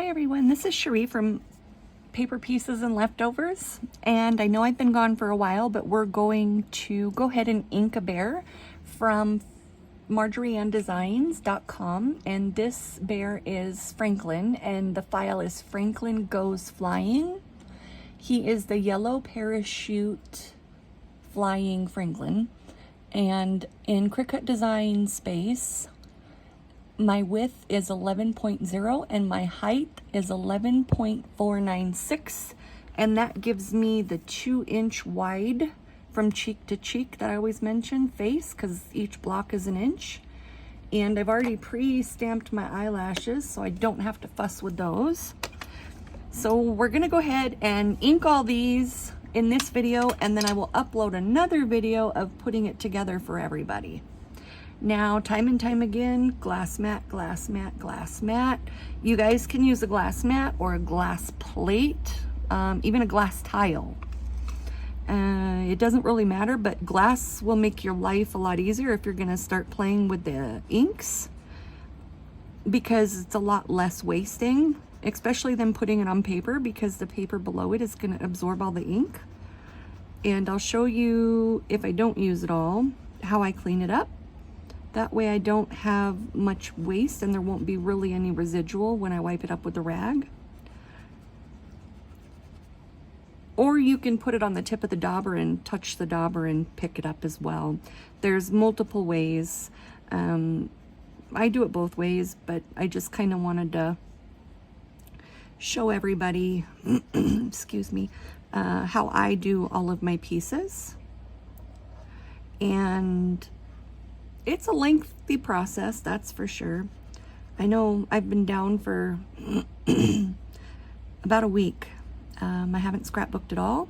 Hi everyone, this is Cherie from Paper Pieces and Leftovers, and I know I've been gone for a while, but we're going to go ahead and ink a bear from marjorieanndesigns.com, and this bear is Franklin, and the file is Franklin Goes Flying. He is the yellow parachute flying Franklin, and in Cricut Design Space, my width is 11.0 and my height is 11.496, and that gives me the 2-inch wide from cheek to cheek that I always mention, face, because each block is an inch. And I've already pre-stamped my eyelashes, so I don't have to fuss with those. So we're gonna go ahead and ink all these in this video, and then I will upload another video of putting it together for everybody. Now, time and time again, glass mat, glass mat, glass mat. You guys can use a glass mat or a glass plate, even a glass tile. It doesn't really matter, but glass will make your life a lot easier if you're gonna start playing with the inks, because it's a lot less wasting, especially than putting it on paper, because the paper below it is gonna absorb all the ink. And I'll show you, if I don't use it all, how I clean it up. That way I don't have much waste and there won't be really any residual when I wipe it up with the rag. Or you can put it on the tip of the dauber and touch the dauber and pick it up as well. There's multiple ways. I do it both ways, but I just kind of wanted to show everybody, excuse me, how I do all of my pieces. And it's a lengthy process, that's for sure. I know I've been down for about a week. I haven't scrapbooked at all,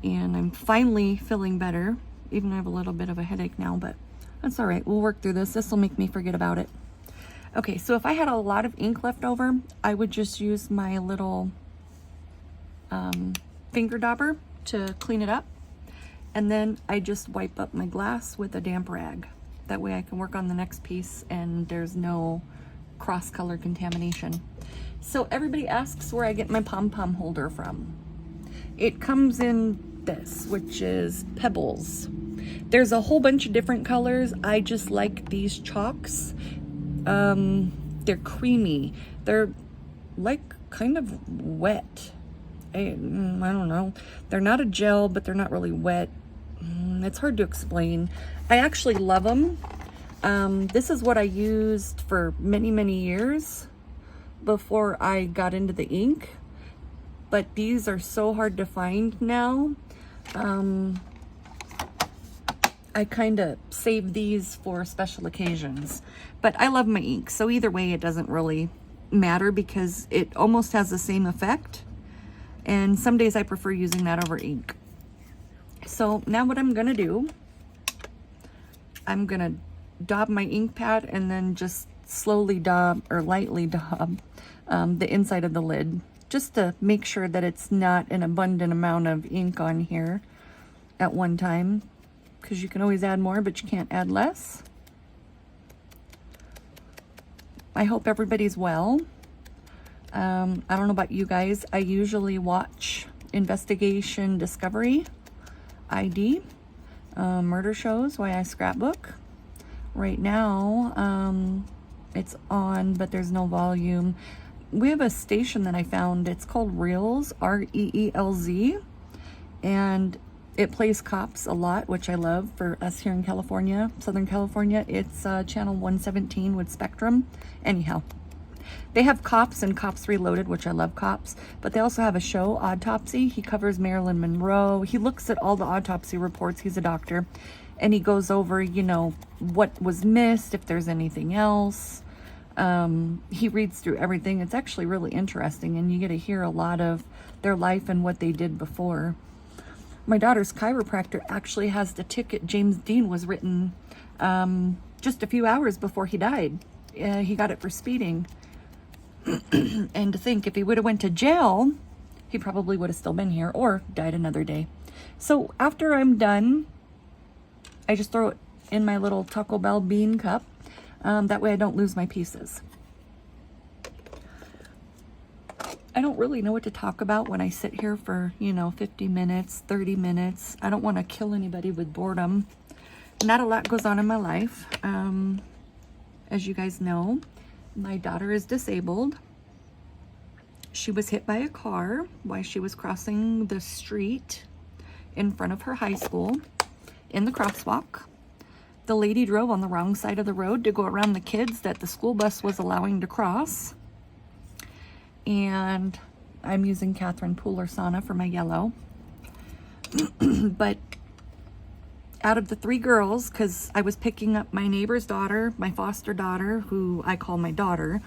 and I'm finally feeling better, even though I have a little bit of a headache now, but that's all right. We'll work through this. This will make me forget about it. Okay, so if I had a lot of ink left over, I would just use my little finger dauber to clean it up, and then I just wipe up my glass with a damp rag. That way I can work on the next piece and there's no cross-color contamination. So everybody asks where I get my pom-pom holder from. It comes in this, which is Pebbles. There's a whole bunch of different colors. I just like these chalks. They're creamy. They're like kind of wet. I don't know. They're not a gel, but they're not really wet. It's hard to explain. I actually love them. This is what I used for many, many years before I got into the ink, but these are so hard to find now. I kind of save these for special occasions, but I love my ink, so either way it doesn't really matter because it almost has the same effect, and some days I prefer using that over ink. So now what I'm gonna do, I'm gonna daub my ink pad and then just slowly daub or lightly daub the inside of the lid, just to make sure that it's not an abundant amount of ink on here at one time, because you can always add more, but you can't add less. I hope everybody's well. I don't know about you guys. I usually watch Investigation Discovery ID, murder shows, why I scrapbook. Right now, it's on, but there's no volume. We have a station that I found. It's called Reels, R-E-E-L-Z, and it plays cops a lot, which I love for us here in California, Southern California. It's channel 117 with Spectrum. Anyhow, they have Cops and Cops Reloaded, which I love Cops, but they also have a show, Autopsy. He covers Marilyn Monroe. He looks at all the autopsy reports. He's a doctor, and he goes over, you know, what was missed, if there's anything else. He reads through everything. It's actually really interesting, and you get to hear a lot of their life and what they did before. My daughter's chiropractor actually has the ticket James Dean was written just a few hours before he died. He got it for speeding. And to think, if he would have went to jail, he probably would have still been here or died another day. So after I'm done, I just throw it in my little Taco Bell bean cup. That way I don't lose my pieces. I don't really know what to talk about when I sit here for, 50 minutes, 30 minutes. I don't want to kill anybody with boredom. Not a lot goes on in my life. As you guys know, my daughter is disabled. She was hit by a car while she was crossing the street in front of her high school in the crosswalk. The lady drove on the wrong side of the road to go around the kids that the school bus was allowing to cross. And I'm using Catherine Pooler Sauna for my yellow. But out of the 3 girls, because I was picking up my neighbor's daughter, my foster daughter, who I call my daughter,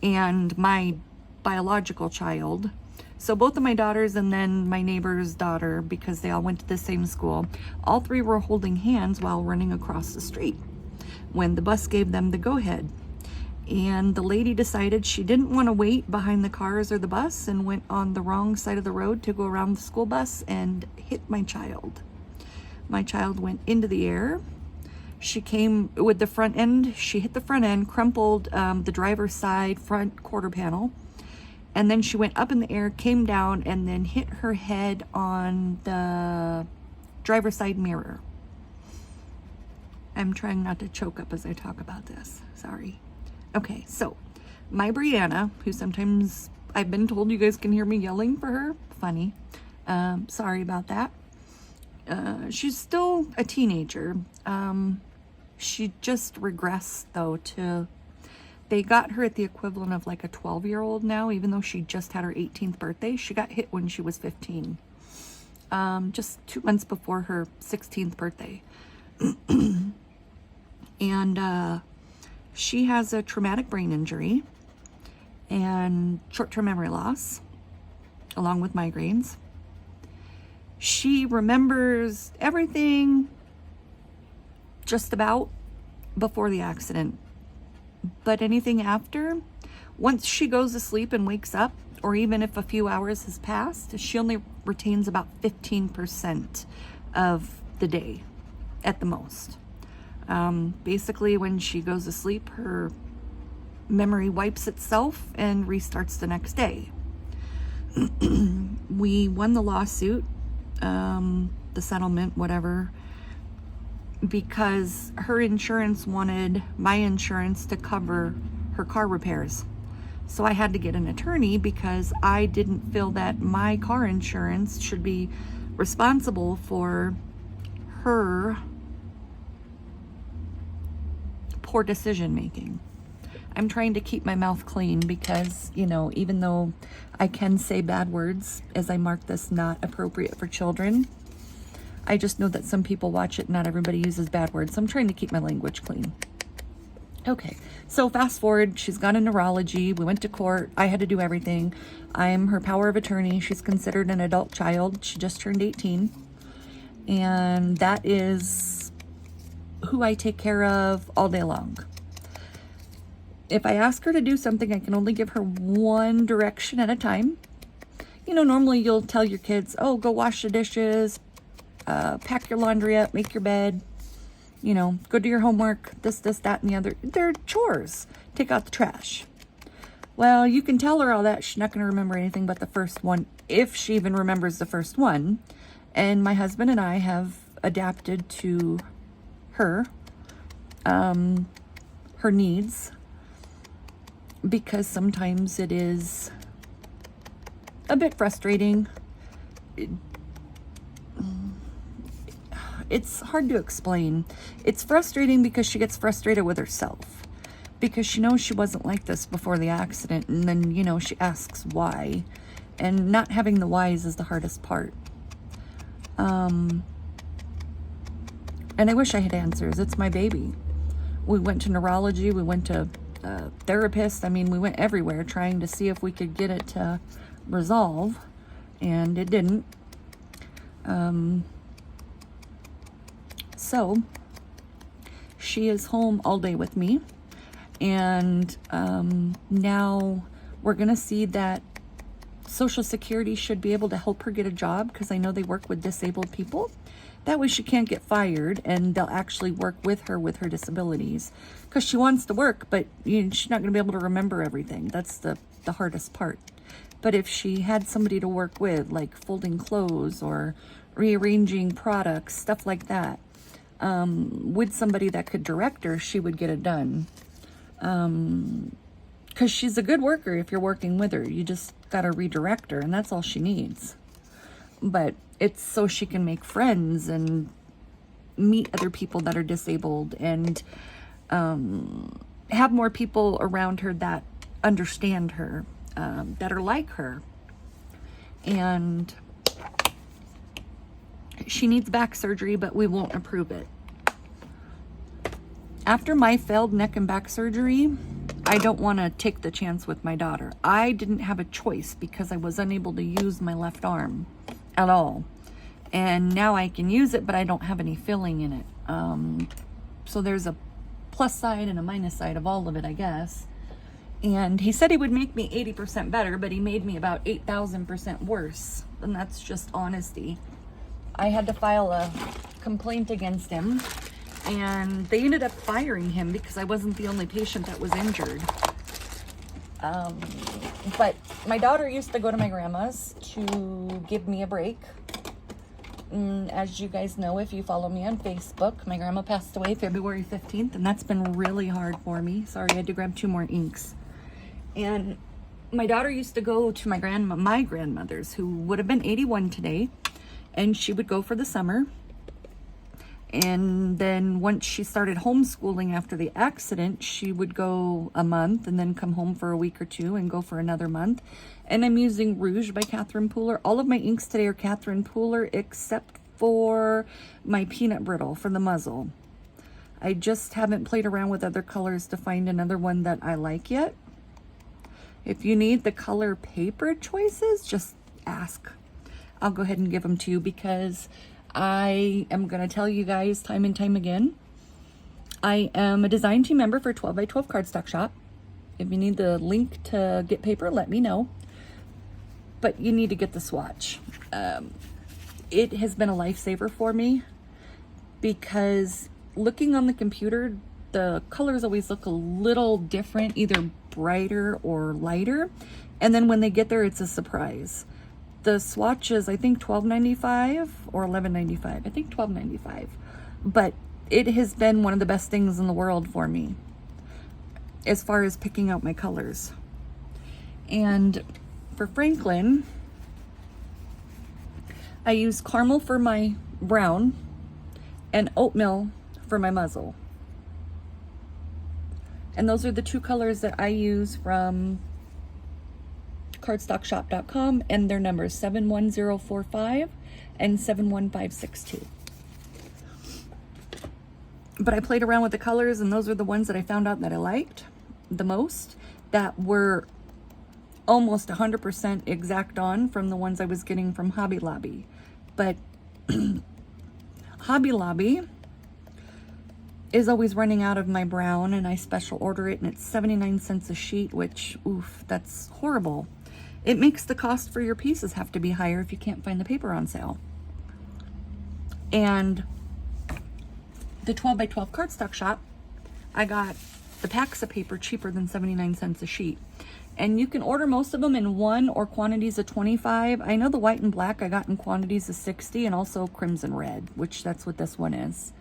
and my biological child. So both of my daughters and then my neighbor's daughter, because they all went to the same school, all 3 were holding hands while running across the street when the bus gave them the go-ahead. And the lady decided she didn't want to wait behind the cars or the bus and went on the wrong side of the road to go around the school bus and hit my child. My child went into the air. She came with the front end. She hit the front end, crumpled the driver's side front quarter panel. And then she went up in the air, came down, and then hit her head on the driver's side mirror. I'm trying not to choke up as I talk about this. Sorry. Okay, so my Brianna, who sometimes I've been told you guys can hear me yelling for her. Funny. Sorry about that. She's still a teenager. She just regressed, though, to... They got her at the equivalent of like a 12-year-old now, even though she just had her 18th birthday. She got hit when she was 15, just 2 months before her 16th birthday. And she has a traumatic brain injury and short-term memory loss, along with migraines. She remembers everything just about before the accident. But anything after, once she goes to sleep and wakes up, or even if a few hours has passed, she only retains about 15% of the day at the most. Basically, when she goes to sleep, her memory wipes itself and restarts the next day. We won the lawsuit, the settlement, whatever, because her insurance wanted my insurance to cover her car repairs. So I had to get an attorney because I didn't feel that my car insurance should be responsible for her poor decision making. I'm trying to keep my mouth clean because, even though I can say bad words, as I mark this not appropriate for children, I just know that some people watch it, not everybody uses bad words, so I'm trying to keep my language clean. Okay, so fast forward, she's gone to neurology, we went to court, I had to do everything. I'm her power of attorney. She's considered an adult child. She just turned 18. And that is who I take care of all day long. If I ask her to do something, I can only give her one direction at a time. Normally you'll tell your kids, oh, go wash the dishes, pack your laundry up, make your bed, go do your homework, this, that, and the other. They're chores. Take out the trash. Well, you can tell her all that. She's not going to remember anything but the first one, if she even remembers the first one. And my husband and I have adapted to her, her needs, because sometimes it is a bit frustrating. It's hard to explain. It's frustrating because she gets frustrated with herself, because she knows she wasn't like this before the accident, and then, she asks why, and not having the whys is the hardest part. And I wish I had answers. It's my baby. We went to neurology, we went to therapist. We went everywhere trying to see if we could get it to resolve, and it didn't. So she is home all day with me, and now we're gonna see that Social Security should be able to help her get a job, because I know they work with disabled people. That way she can't get fired, and they'll actually work with her disabilities. Because she wants to work, but she's not going to be able to remember everything. That's the hardest part. But if she had somebody to work with, like folding clothes or rearranging products, stuff like that, with somebody that could direct her, she would get it done. Because she's a good worker if you're working with her. You just got to redirect her, and that's all she needs. But it's so she can make friends and meet other people that are disabled, and have more people around her that understand her, that are like her. And she needs back surgery, but we won't approve it. After my failed neck and back surgery, I don't want to take the chance with my daughter. I didn't have a choice because I was unable to use my left arm at all. And now I can use it, but I don't have any filling in it. So there's a plus side and a minus side of all of it, I guess. And he said he would make me 80% better, but he made me about 8,000% worse. And that's just honesty. I had to file a complaint against him, and they ended up firing him because I wasn't the only patient that was injured. But my daughter used to go to my grandma's to give me a break. As you guys know, if you follow me on Facebook, my grandma passed away February 15th, and that's been really hard for me. Sorry, I had to grab 2 more inks. And my daughter used to go to my grandmother's, who would have been 81 today, and she would go for the summer. And then once she started homeschooling after the accident, she would go a month and then come home for a week or 2 and go for another month. And I'm using Rouge by Catherine Pooler. All of my inks today are Catherine Pooler except for my peanut brittle for the muzzle. I just haven't played around with other colors to find another one that I like yet. If you need the color paper choices, just ask. I'll go ahead and give them to you, because I am going to tell you guys time and time again, I am a design team member for 12 by 12 Cardstock Shop. If you need the link to get paper, let me know. But you need to get the swatch. It has been a lifesaver for me, because looking on the computer, the colors always look a little different, either brighter or lighter. And then when they get there, it's a surprise. The swatch is, I think, $12.95 or $11.95. I think $12.95. But it has been one of the best things in the world for me as far as picking out my colors. And for Franklin, I use caramel for my brown and oatmeal for my muzzle. And those are the 2 colors that I use from cardstockshop.com, and their numbers 71045 and 71562. But I played around with the colors, and those are the ones that I found out that I liked the most, that were almost 100% exact on from the ones I was getting from Hobby Lobby. But Hobby Lobby is always running out of my brown, and I special order it, and it's 79 cents a sheet, which, oof, that's horrible. It makes the cost for your pieces have to be higher if you can't find the paper on sale. And the 12 by 12 Cardstock Shop, I got the packs of paper cheaper than 79 cents a sheet. And you can order most of them in 1 or quantities of 25. I know the white and black I got in quantities of 60, and also crimson red, which that's what this one is.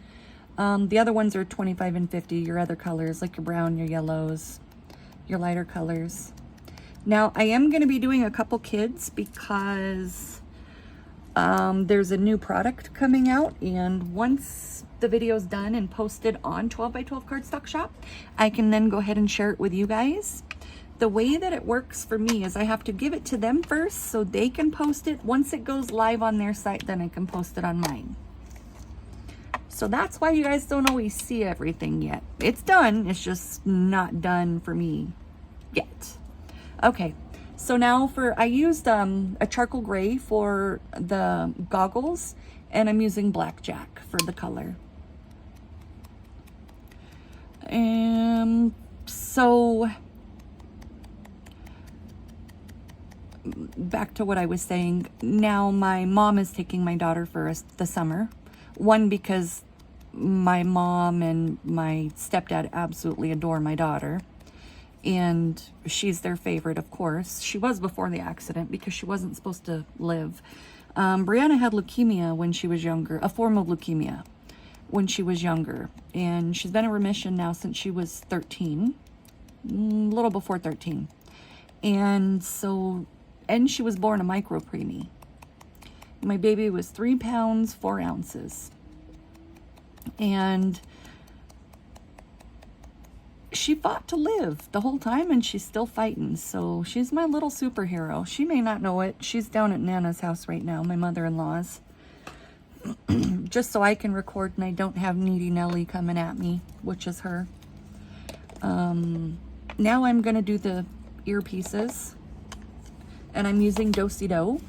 The other ones are 25 and 50, your other colors, like your brown, your yellows, your lighter colors. Now, I am going to be doing a couple kids, because there's a new product coming out, and once the video's done and posted on 12 by 12 Cardstock Shop, I can then go ahead and share it with you guys. The way that it works for me is I have to give it to them first so they can post it. Once it goes live on their site, then I can post it on mine. So that's why you guys don't always see everything yet. It's done, it's just not done for me yet. Okay, so now I used a charcoal gray for the goggles, and I'm using blackjack for the color. So back to what I was saying. Now my mom is taking my daughter for the summer. One, because my mom and my stepdad absolutely adore my daughter. And she's their favorite, of course. She was before the accident because she wasn't supposed to live. Brianna had leukemia when she was younger, a form of leukemia when she was younger. And she's been in remission now since she was 13, a little before 13. And she was born a micro preemie. My baby was 3 pounds, 4 ounces. And she fought to live the whole time, and she's still fighting. So she's my little superhero. She may not know it. She's down at Nana's house right now, my mother-in-law's. Just so I can record and I don't have Needy Nelly coming at me, which is her. Now I'm going to do the earpieces. And I'm using Do-Si-Do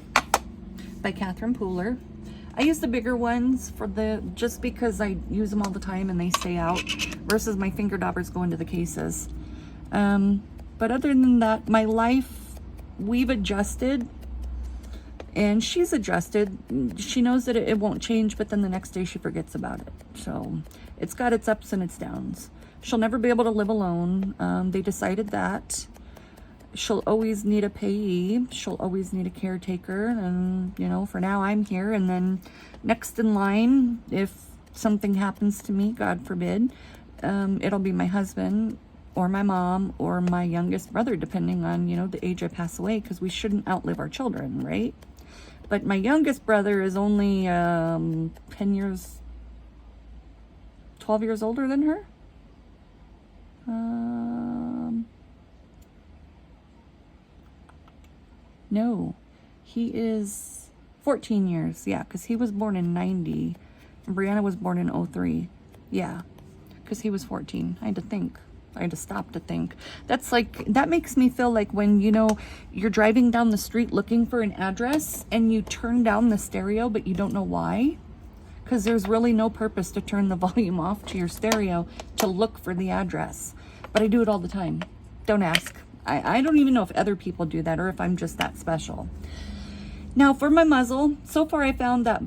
by Catherine Pooler. I use the bigger ones just because I use them all the time and they stay out, versus my finger daubers go into the cases. But other than that, my life, we've adjusted, and she's adjusted. She knows that it won't change, but then the next day she forgets about it. So it's got its ups and its downs. She'll never be able to live alone. They decided that. She'll always need a payee. She'll always need a caretaker. And, you know, for now I'm here. And then next in line, if something happens to me, God forbid, it'll be my husband or my mom or my youngest brother, depending on, you know, the age I pass away, because we shouldn't outlive our children, right? But my youngest brother is only 12 years older than her. No, he is 14 years. Yeah, because he was born in 90. And Brianna was born in 03. Yeah, because he was 14. I had to think. I had to stop to think. That makes me feel like when, you know, you're driving down the street looking for an address and you turn down the stereo, but you don't know why. Because there's really no purpose to turn the volume off to your stereo to look for the address. But I do it all the time. Don't ask. I don't even know if other people do that or if I'm just that special. Now for my muzzle, so far I found that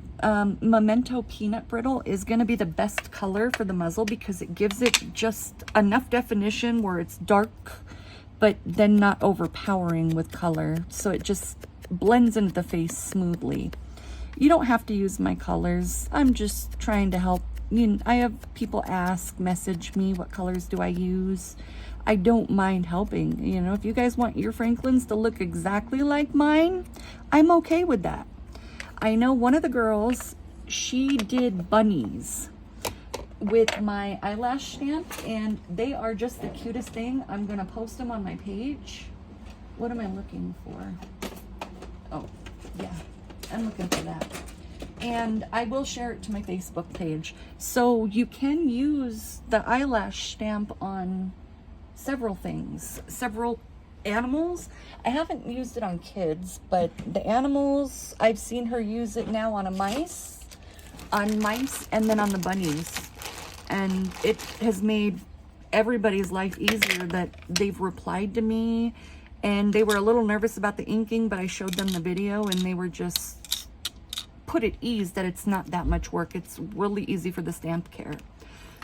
Memento Peanut Brittle is going to be the best color for the muzzle, because it gives it just enough definition where it's dark, but then not overpowering with color. So it just blends into the face smoothly. You don't have to use my colors. I'm just trying to help. You know, I have people message me, what colors do I use? I don't mind helping. You know, if you guys want your Franklins to look exactly like mine, I'm okay with that. I know one of the girls, she did bunnies with my eyelash stamp, and they are just the cutest thing. I'm going to post them on my page. What am I looking for? Oh, yeah, I'm looking for that. And I will share it to my Facebook page. So you can use the eyelash stamp on several things, several animals. I haven't used it on kids, but the animals, I've seen her use it now on mice, and then on the bunnies. And it has made everybody's life easier that they've replied to me, and they were a little nervous about the inking, but I showed them the video and they were just put at ease that it's not that much work. It's really easy for the stamp care.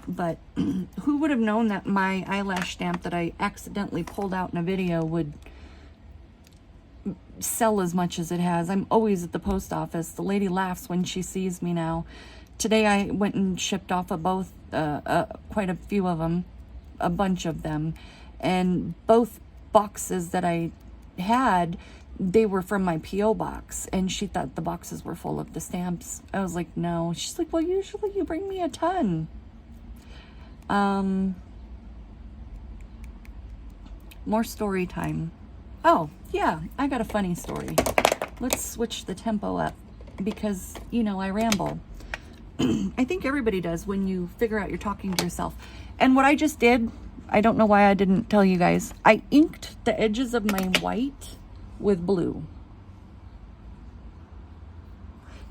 But who would have known that my eyelash stamp that I accidentally pulled out in a video would sell as much as it has? I'm always at the post office. The lady laughs when she sees me now. Today I went and shipped off quite a few of them, a bunch of them. And both boxes that I had, they were from my P.O. box. And she thought the boxes were full of the stamps. I was like, no. She's like, well, usually you bring me a ton. More story time. Oh, yeah, I got a funny story. Let's switch the tempo up because, you know, I ramble. I think everybody does when you figure out you're talking to yourself. And what I just did, I don't know why I didn't tell you guys. I inked the edges of my white with blue.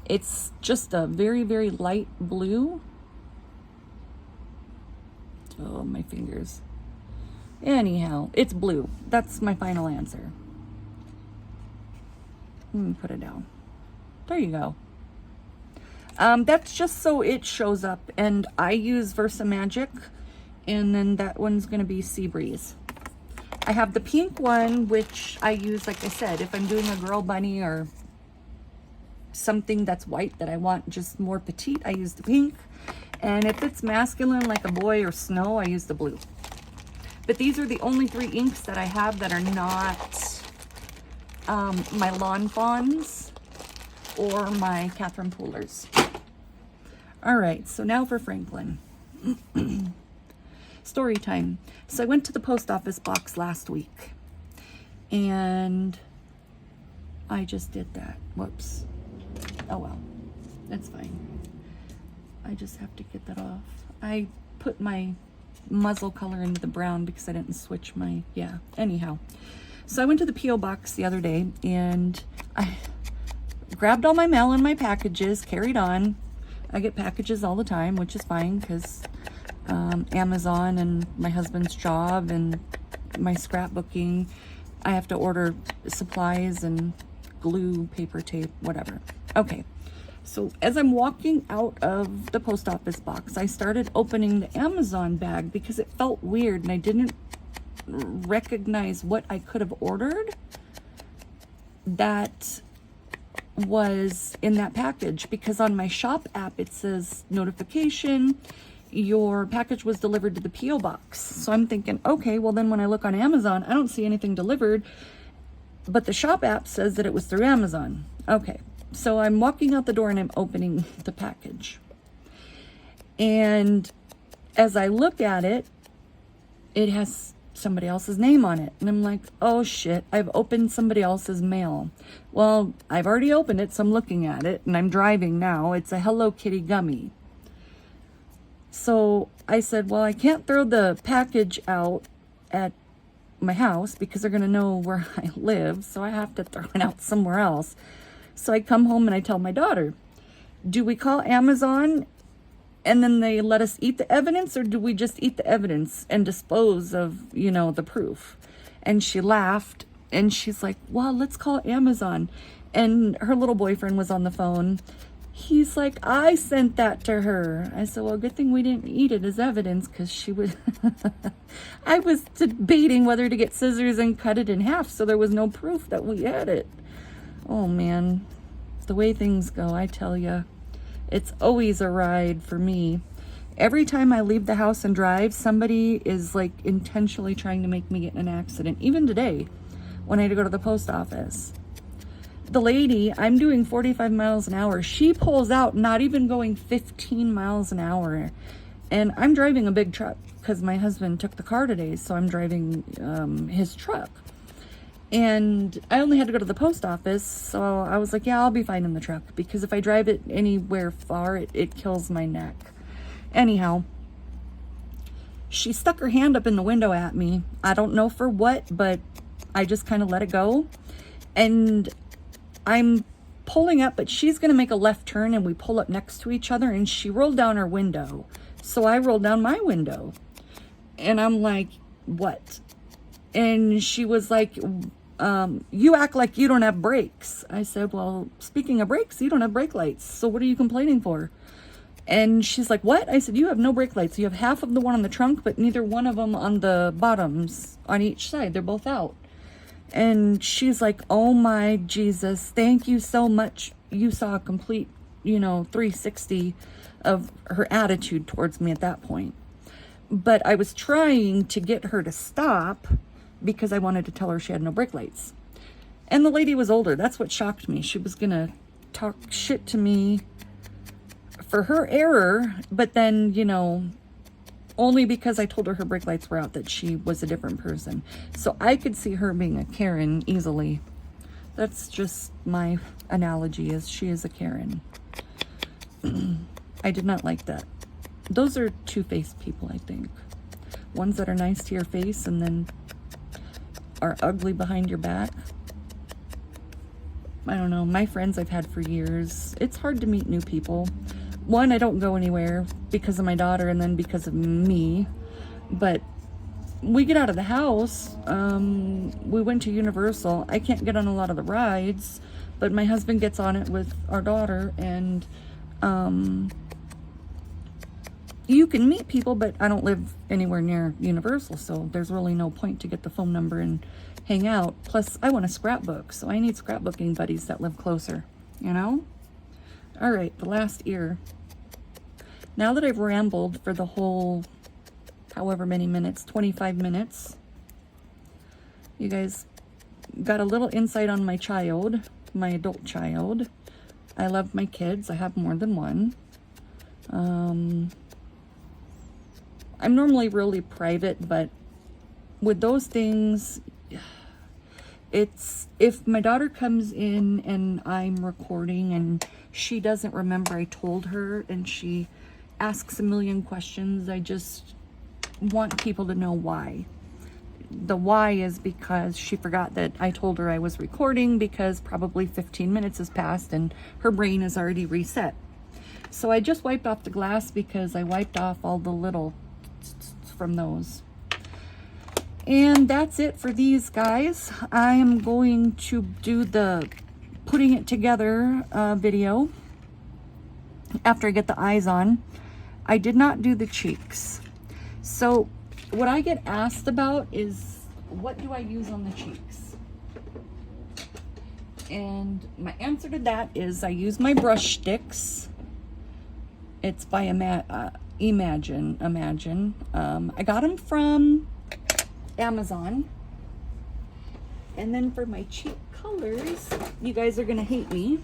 It's just a very, very light blue. Oh, my fingers. Anyhow, it's blue. That's my final answer. Let me put it down. There you go. That's just so it shows up, and I use Versa Magic, and then that one's gonna be Sea Breeze. I have the pink one, which I use, like I said, if I'm doing a girl bunny or something that's white that I want just more petite, I use the pink. And if it's masculine, like a boy or snow, I use the blue. But these are the only 3 inks that I have that are not my Lawn Fawns or my Catherine Poolers. All right, so now for Franklin. Story time. So I went to the post office box last week, and I just did that. Whoops. Oh well, that's fine. I just have to get that off. I put my muzzle color into the brown because I didn't switch my, anyhow. So I went to the P.O. box the other day, and I grabbed all my mail and my packages, carried on. I get packages all the time, which is fine because Amazon and my husband's job and my scrapbooking, I have to order supplies and glue, paper, tape, whatever. Okay, so as I'm walking out of the post office box, I started opening the Amazon bag because it felt weird and I didn't recognize what I could have ordered that was in that package, because on my shop app it says notification, your package was delivered to the P.O. box. So I'm thinking, okay, well then when I look on Amazon, I don't see anything delivered, but the shop app says that it was through Amazon. Okay, so I'm walking out the door and I'm opening the package. And as I look at it, it has somebody else's name on it. And I'm like, oh shit, I've opened somebody else's mail. Well, I've already opened it, so I'm looking at it, and I'm driving now. It's a Hello Kitty gummy. So I said, well, I can't throw the package out at my house because they're going to know where I live. So I have to throw it out somewhere else. So I come home and I tell my daughter, do we call Amazon and then they let us eat the evidence, or do we just eat the evidence and dispose of, the proof? And she laughed and she's like, well, let's call Amazon. And her little boyfriend was on the phone. He's like, I sent that to her. I said, well, good thing we didn't eat it as evidence, because she would... I was debating whether to get scissors and cut it in half so there was no proof that we had it. Oh, man. The way things go, I tell you. It's always a ride for me. Every time I leave the house and drive, somebody is like intentionally trying to make me get in an accident. Even today, when I had to go to the post office. The lady, I'm doing 45 miles an hour. She pulls out, not even going 15 miles an hour. And I'm driving a big truck because my husband took the car today, so I'm driving his truck. And I only had to go to the post office, so I was like, yeah, I'll be fine in the truck, because if I drive it anywhere far, it kills my neck. Anyhow, she stuck her hand up in the window at me. I don't know for what, but I just kind of let it go. And I'm pulling up, but she's going to make a left turn, and we pull up next to each other, and she rolled down her window. So I rolled down my window, and I'm like, what? And she was like, you act like you don't have brakes. I said, well, speaking of brakes, you don't have brake lights. So what are you complaining for? And she's like, what? I said, you have no brake lights. You have half of the one on the trunk, but neither one of them on the bottoms on each side. They're both out. And she's like, oh my Jesus, thank you so much. You saw a complete, 360 of her attitude towards me at that point. But I was trying to get her to stop because I wanted to tell her she had no brake lights. And the lady was older. That's what shocked me. She was going to talk shit to me for her error, but then, only because I told her brake lights were out, that she was a different person. So I could see her being a Karen easily. That's just my analogy, is she is a Karen. I did not like that. Those are two-faced people, I think. Ones that are nice to your face and then are ugly behind your back. I don't know. My friends I've had for years, it's hard to meet new people. One, I don't go anywhere because of my daughter, and then because of me. But we get out of the house. We went to Universal. I can't get on a lot of the rides, but my husband gets on it with our daughter, and You can meet people, but I don't live anywhere near Universal, so there's really no point to get the phone number and hang out. Plus, I want to scrapbook, so I need scrapbooking buddies that live closer, you know? All right, the last ear. Now that I've rambled for the whole, however many minutes, 25 minutes, you guys got a little insight on my child, my adult child. I love my kids. I have more than one. I'm normally really private, but with those things, it's, if my daughter comes in and I'm recording and she doesn't remember I told her and she asks a million questions, I just want people to know why. The why is because she forgot that I told her I was recording, because probably 15 minutes has passed and her brain is already reset. So I just wiped off the glass because I wiped off all the little from those. And that's it for these guys. I am going to do the putting it together video after I get the eyes on. I did not do the cheeks. So what I get asked about is, what do I use on the cheeks? And my answer to that is I use my brush sticks. It's by Imagine. I got them from Amazon. And then for my cheek colors, you guys are gonna hate me,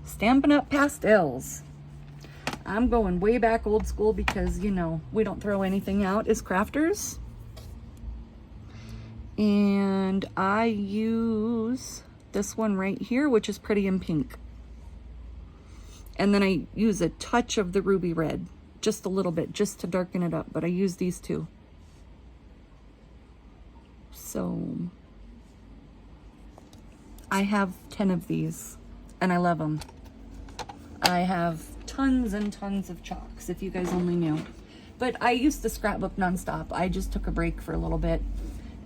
Stampin' Up! Pastels. I'm going way back old school because, you know, we don't throw anything out as crafters. And I use this one right here, which is Pretty in Pink. And then I use a touch of the ruby red, just a little bit, just to darken it up. But I use these two. So I have 10 of these and I love them. I have tons and tons of chalks, if you guys only knew. But I used to scrapbook nonstop. I just took a break for a little bit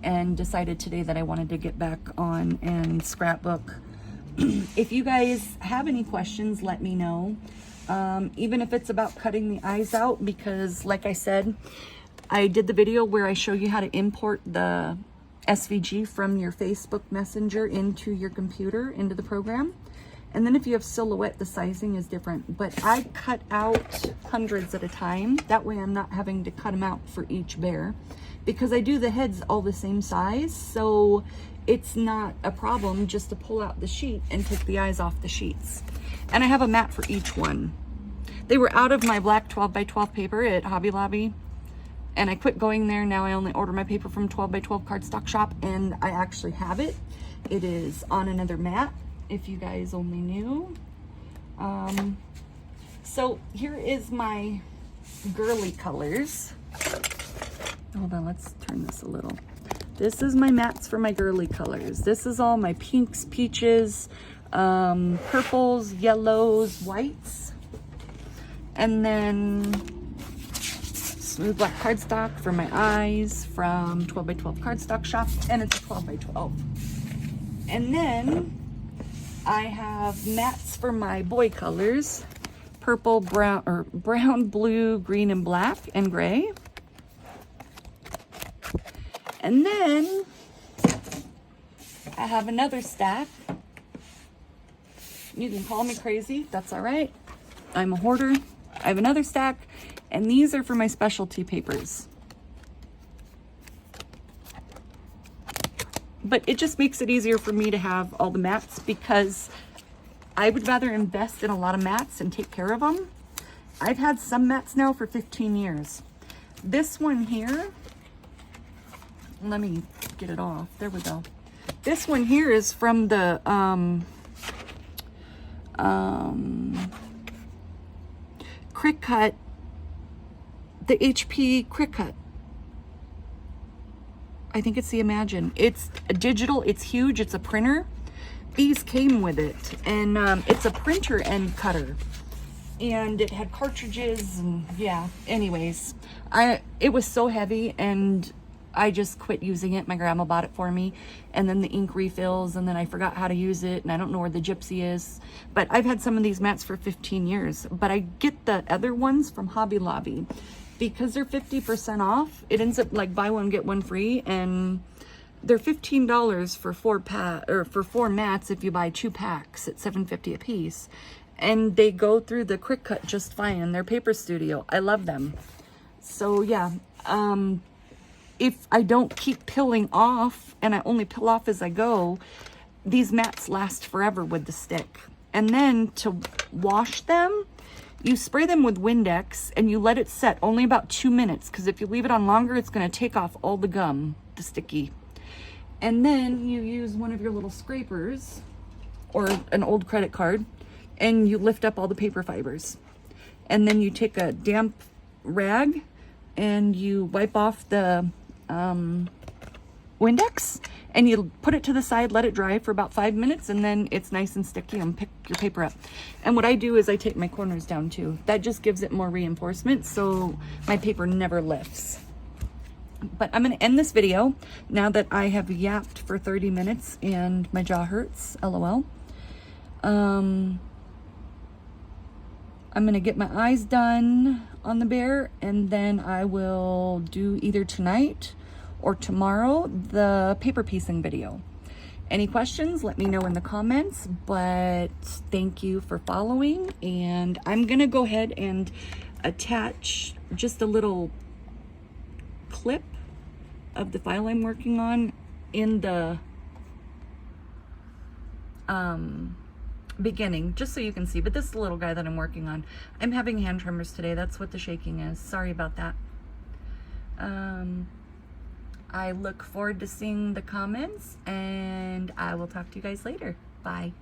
and decided today that I wanted to get back on and scrapbook. If you guys have any questions, let me know. Even if it's about cutting the eyes out, because like I said, I did the video where I show you how to import the SVG from your Facebook Messenger into your computer, into the program. And then if you have silhouette, the sizing is different. But I cut out hundreds at a time. That way I'm not having to cut them out for each bear, because I do the heads all the same size. So it's not a problem just to pull out the sheet and take the eyes off the sheets. And I have a mat for each one. They were out of my black 12 by 12 paper at Hobby Lobby, and I quit going there. Now I only order my paper from 12 by 12 cardstock shop, and I actually have it. It is on another mat, if you guys only knew. So here is my girly colors. Hold on, let's turn this a little. This is my mats for my girly colors. This is all my pinks, peaches, purples, yellows, whites. And then smooth black cardstock for my eyes from 12 by 12 cardstock shop, and it's 12 by 12. And then I have mats for my boy colors, purple, brown, or brown, blue, green, and black, and gray. And then I have another stack. You can call me crazy, that's all right. I'm a hoarder. I have another stack, and these are for my specialty papers. But it just makes it easier for me to have all the mats, because I would rather invest in a lot of mats and take care of them. I've had some mats now for 15 years. This one here, let me get it off. There we go. This one here is from the cricut, the HP cricut. I think it's the Imagine. It's digital, it's huge, it's a printer. These came with it, and it's a printer and cutter. And it had cartridges, and yeah, anyways. It was so heavy, and I just quit using it. My grandma bought it for me, and then the ink refills, and then I forgot how to use it, and I don't know where the gypsy is. But I've had some of these mats for 15 years, but I get the other ones from Hobby Lobby because they're 50% off. It ends up like buy one get one free, and they're $15 for four mats if you buy 2 packs at $7.50 a piece, and they go through the cricut just fine. They're Paper Studio. I love them. So yeah, if I don't keep peeling off, and I only peel off as I go, these mats last forever with the stick. And then to wash them, you spray them with Windex and you let it set only about 2 minutes, because if you leave it on longer, it's going to take off all the gum, the sticky. And then you use one of your little scrapers or an old credit card, and you lift up all the paper fibers. And then you take a damp rag and you wipe off the Windex, and you put it to the side, let it dry for about 5 minutes, and then it's nice and sticky, and pick your paper up. And what I do is I take my corners down too. That just gives it more reinforcement, so my paper never lifts. But I'm going to end this video now that I have yapped for 30 minutes and my jaw hurts, LOL. I'm going to get my eyes done on the bear, and then I will do either tonight or tomorrow the paper piecing video. Any questions, let me know in the comments, but thank you for following. And I'm going to go ahead and attach just a little clip of the file I'm working on in the beginning, just so you can see. But this is the little guy that I'm working on. I'm having hand tremors today. That's what the shaking is. Sorry about that. I look forward to seeing the comments, and I will talk to you guys later. Bye.